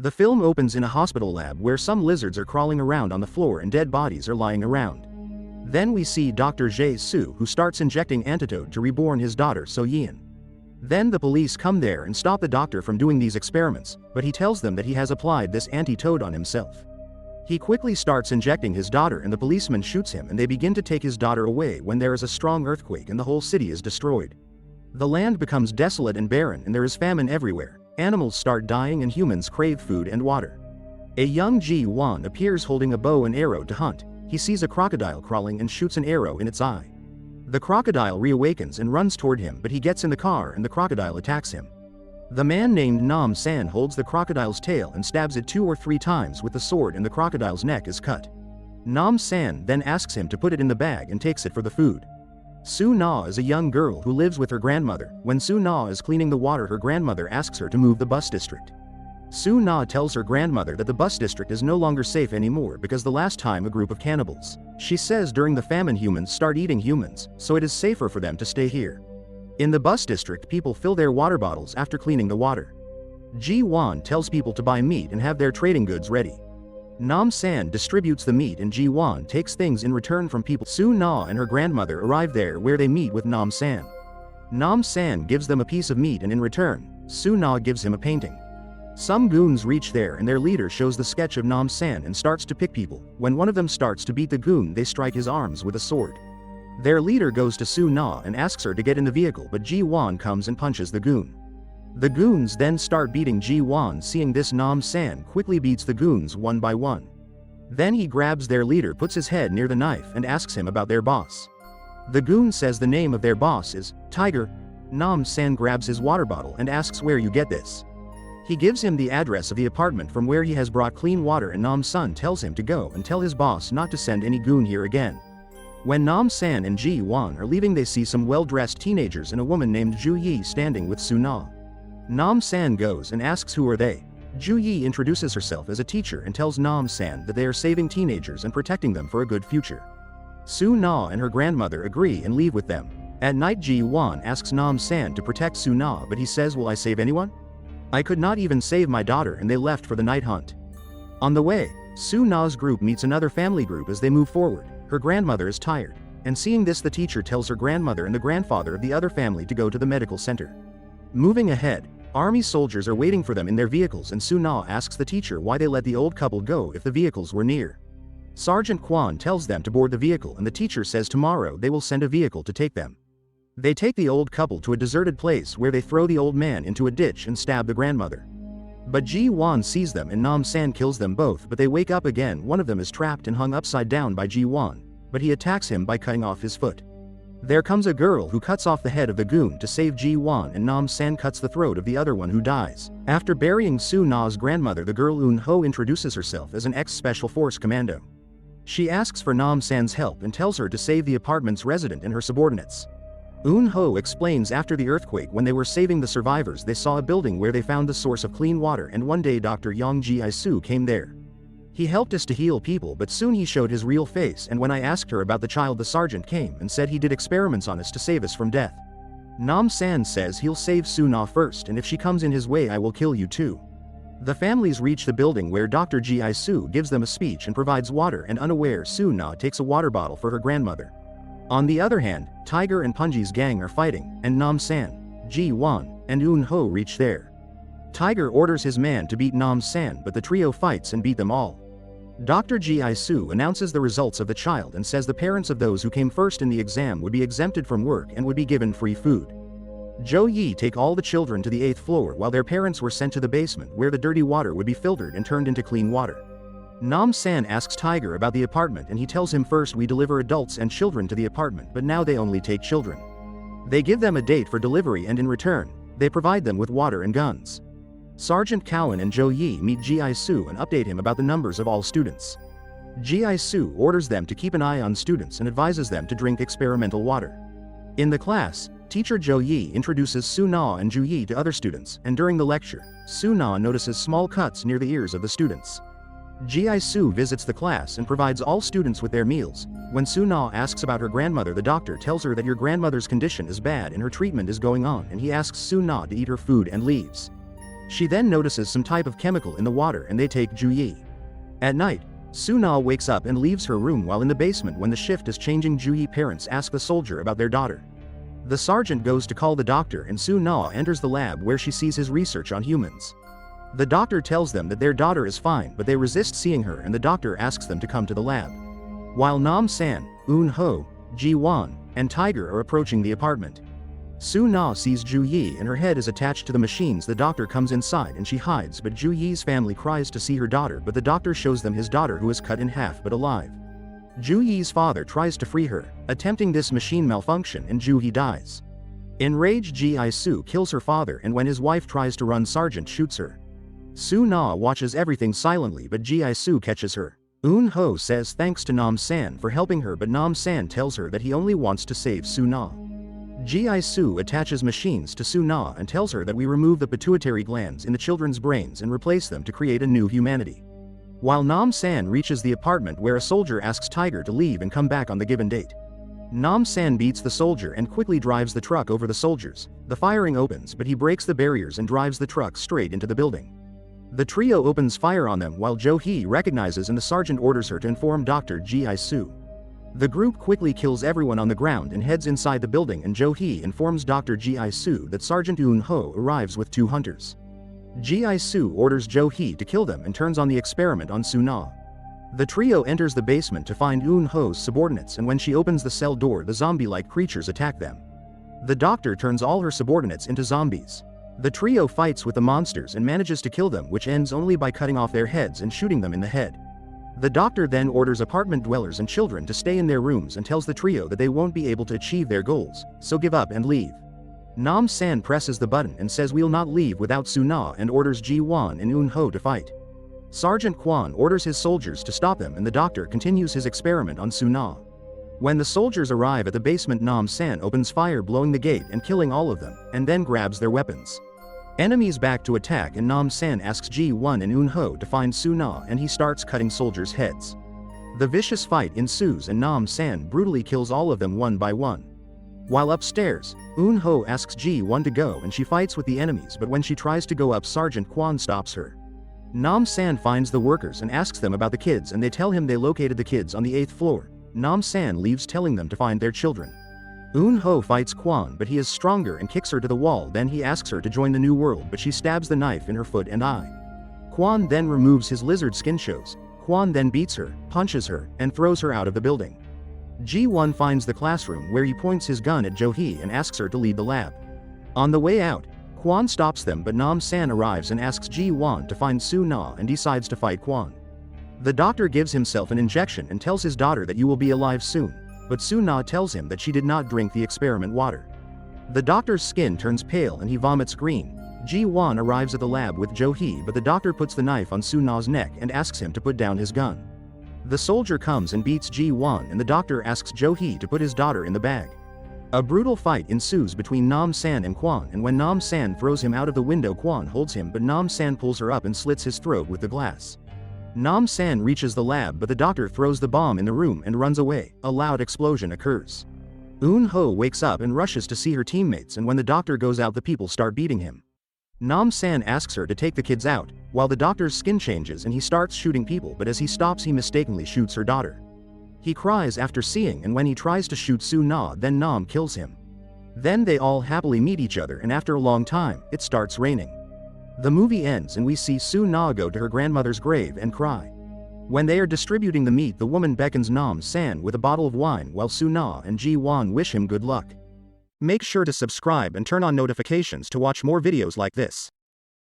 The film opens in a hospital lab where some lizards are crawling around on the floor and dead bodies are lying around. Then we see Dr. Jae-soo, who starts injecting antidote to reborn his daughter So-yeon. Then the police come there and stop the doctor from doing these experiments, but he tells them that he has applied this antidote on himself. He quickly starts injecting his daughter and the policeman shoots him and they begin to take his daughter away when there is a strong earthquake and the whole city is destroyed. The land becomes desolate and barren and there is famine everywhere. Animals start dying and humans crave food and water. A young Ji-won appears holding a bow and arrow to hunt. He sees a crocodile crawling and shoots an arrow in its eye. The crocodile reawakens and runs toward him, but he gets in the car and the crocodile attacks him. The man named Nam-san holds the crocodile's tail and stabs it 2 or 3 times with the sword and the crocodile's neck is cut. Nam-san then asks him to put it in the bag and takes it for the food. Su-na is a young girl who lives with her grandmother. When Su-na is cleaning the water, her grandmother asks her to move the bus district. Su-na tells her grandmother that the bus district is no longer safe anymore because the last time a group of cannibals. She says during the famine humans start eating humans, so it is safer for them to stay here. In the bus district, people fill their water bottles after cleaning the water. Ji-won tells people to buy meat and have their trading goods ready. Nam-san distributes the meat and Ji-won takes things in return from people. Su-na and her grandmother arrive there where they meet with Nam-san. Nam-san gives them a piece of meat and in return, Su-na gives him a painting. Some goons reach there and their leader shows the sketch of Nam-san and starts to pick people. When one of them starts to beat the goon, they strike his arms with a sword. Their leader goes to Su-na and asks her to get in the vehicle, but Ji-won comes and punches the goon. The goons then start beating Ji-won. Seeing this, Nam-san quickly beats the goons one by one. Then he grabs their leader, puts his head near the knife and asks him about their boss. The goon says the name of their boss is Tiger. Nam-san grabs his water bottle and asks where you get this. He gives him the address of the apartment from where he has brought clean water and Nam-san tells him to go and tell his boss not to send any goon here again. When Nam-san and Ji-won are leaving, they see some well-dressed teenagers and a woman named Ju-yi standing with Su-na. Nam-san goes and asks who are they. Ju-yi introduces herself as a teacher and tells Nam-san that they are saving teenagers and protecting them for a good future. Su-na and her grandmother agree and leave with them. At night, Ji-won asks Nam-san to protect Su-na, but he says, "Will I save anyone? I could not even save my daughter," and they left for the night hunt. On the way, Su-na's group meets another family group as they move forward. Her grandmother is tired, and seeing this, the teacher tells her grandmother and the grandfather of the other family to go to the medical center. Moving ahead, army soldiers are waiting for them in their vehicles and Su-na asks the teacher why they let the old couple go if the vehicles were near. Sergeant Kwon tells them to board the vehicle and the teacher says tomorrow they will send a vehicle to take them. They take the old couple to a deserted place where they throw the old man into a ditch and stab the grandmother. But Ji-won sees them and Nam-san kills them both, but they wake up again. One of them is trapped and hung upside down by Ji-won, but he attacks him by cutting off his foot. There comes a girl who cuts off the head of the goon to save Ji-won and Nam-san cuts the throat of the other one who dies. After burying Su-na's grandmother, the girl Eun-ho introduces herself as an ex-special force commando. She asks for Nam-san's help and tells her to save the apartment's resident and her subordinates. Eun-ho explains after the earthquake, when they were saving the survivors, they saw a building where they found the source of clean water and one day Dr. Yang Ji-soo came there. He helped us to heal people, but soon he showed his real face, and when I asked her about the child, the sergeant came and said he did experiments on us to save us from death. Nam-san says he'll save Su-na first, and if she comes in his way I will kill you too. The families reach the building where Dr. Ji-soo gives them a speech and provides water, and unaware, Su-na takes a water bottle for her grandmother. On the other hand, Tiger and Punji's gang are fighting, and Nam-san, Ji-won, and Eun-ho reach there. Tiger orders his man to beat Nam-san, but the trio fights and beat them all. Dr. Ji-soo announces the results of the child and says the parents of those who came first in the exam would be exempted from work and would be given free food. Jo-yi take all the children to the 8th floor while their parents were sent to the basement where the dirty water would be filtered and turned into clean water. Nam-san asks Tiger about the apartment and he tells him, "First we deliver adults and children to the apartment, but now they only take children." They give them a date for delivery and in return, they provide them with water and guns. Sergeant Cowan and Jo-yi meet Ji-soo and update him about the numbers of all students. Ji-soo orders them to keep an eye on students and advises them to drink experimental water. In the class, teacher Jo-yi introduces Su-na and Ju-yi to other students, and during the lecture, Su-na notices small cuts near the ears of the students. Ji-soo visits the class and provides all students with their meals. When Su-na asks about her grandmother, the doctor tells her that your grandmother's condition is bad and her treatment is going on, and he asks Su-na to eat her food and leaves. She then notices some type of chemical in the water and they take Ju Yi. At night, Su-na wakes up and leaves her room while in the basement. When the shift is changing, Ju Yi parents ask the soldier about their daughter. The sergeant goes to call the doctor and Su-na enters the lab where she sees his research on humans. The doctor tells them that their daughter is fine but they resist seeing her and the doctor asks them to come to the lab. While Nam-san, Eun-ho, Ji-won, and Tiger are approaching the apartment. Su-na sees Ju Yi and her head is attached to the machines. The doctor comes inside and she hides but Ju Yi's family cries to see her daughter but the doctor shows them his daughter who is cut in half but alive. Ju Yi's father tries to free her, attempting this machine malfunction and Ju Yi dies. Enraged Ji-I-su kills her father and when his wife tries to run, Sergeant shoots her. Su-na watches everything silently but Ji-I-su catches her. Eun-ho says thanks to Nam-san for helping her but Nam-san tells her that he only wants to save Su-na. Ji-I-su attaches machines to Su-na and tells her that we remove the pituitary glands in the children's brains and replace them to create a new humanity. While Nam-san reaches the apartment where a soldier asks Tiger to leave and come back on the given date. Nam-san beats the soldier and quickly drives the truck over the soldiers. The firing opens but he breaks the barriers and drives the truck straight into the building. The trio opens fire on them while Jo-hee recognizes and the sergeant orders her to inform Dr. Ji-I-su. The group quickly kills everyone on the ground and heads inside the building and Jo-hee informs Dr. Ji-I-su that Sergeant Eun-ho arrives with 2 hunters. Ji-I-su orders Jo-hee to kill them and turns on the experiment on Su-na. The trio enters the basement to find Eun-ho's subordinates and when she opens the cell door the zombie-like creatures attack them. The doctor turns all her subordinates into zombies. The trio fights with the monsters and manages to kill them, which ends only by cutting off their heads and shooting them in the head. The doctor then orders apartment dwellers and children to stay in their rooms and tells the trio that they won't be able to achieve their goals, so give up and leave. Nam-san presses the button and says we'll not leave without Su-na and orders Ji-won and Eun-ho to fight. Sergeant Kwon orders his soldiers to stop them and the doctor continues his experiment on Su-na. When the soldiers arrive at the basement, Nam-san opens fire, blowing the gate and killing all of them, and then grabs their weapons. Enemies back to attack and Nam-san asks Ji-won and Eun-ho to find Su-na and he starts cutting soldiers' heads. The vicious fight ensues and Nam-san brutally kills all of them one by one. While upstairs, Eun-ho asks Ji-won to go and she fights with the enemies but when she tries to go up, Sergeant Kwon stops her. Nam-san finds the workers and asks them about the kids and they tell him they located the kids on the 8th floor. Nam-san leaves telling them to find their children. Eun-ho fights Kwon but he is stronger and kicks her to the wall. Then he asks her to join the new world but she stabs the knife in her foot and eye. Kwon then removes his lizard skin shows. Kwon then beats her, punches her, and throws her out of the building. Ji-won finds the classroom where he points his gun at Jo-hee and asks her to leave the lab. On the way out, Kwon stops them but Nam-san arrives and asks Ji-won to find Su-na and decides to fight Kwon. The doctor gives himself an injection and tells his daughter that you will be alive soon. But Su-na tells him that she did not drink the experiment water. The doctor's skin turns pale and he vomits green. Ji-won arrives at the lab with Jo-hee but the doctor puts the knife on Su-na's neck and asks him to put down his gun. The soldier comes and beats Ji-won and the doctor asks Jo-hee to put his daughter in the bag. A brutal fight ensues between Nam-san and Kwon and when Nam-san throws him out of the window, Kwon holds him but Nam-san pulls her up and slits his throat with the glass. Nam-san reaches the lab but the doctor throws the bomb in the room and runs away. A loud explosion occurs. Eun-ho wakes up and rushes to see her teammates and when the doctor goes out the people start beating him. Nam-san asks her to take the kids out, while the doctor's skin changes and he starts shooting people but as he stops he mistakenly shoots her daughter. He cries after seeing and when he tries to shoot Su-na then Nam kills him. Then they all happily meet each other and after a long time, it starts raining. The movie ends and we see Su-na go to her grandmother's grave and cry. When they are distributing the meat the woman beckons Nam-san with a bottle of wine while Su-na and Ji-won wish him good luck. Make sure to subscribe and turn on notifications to watch more videos like this.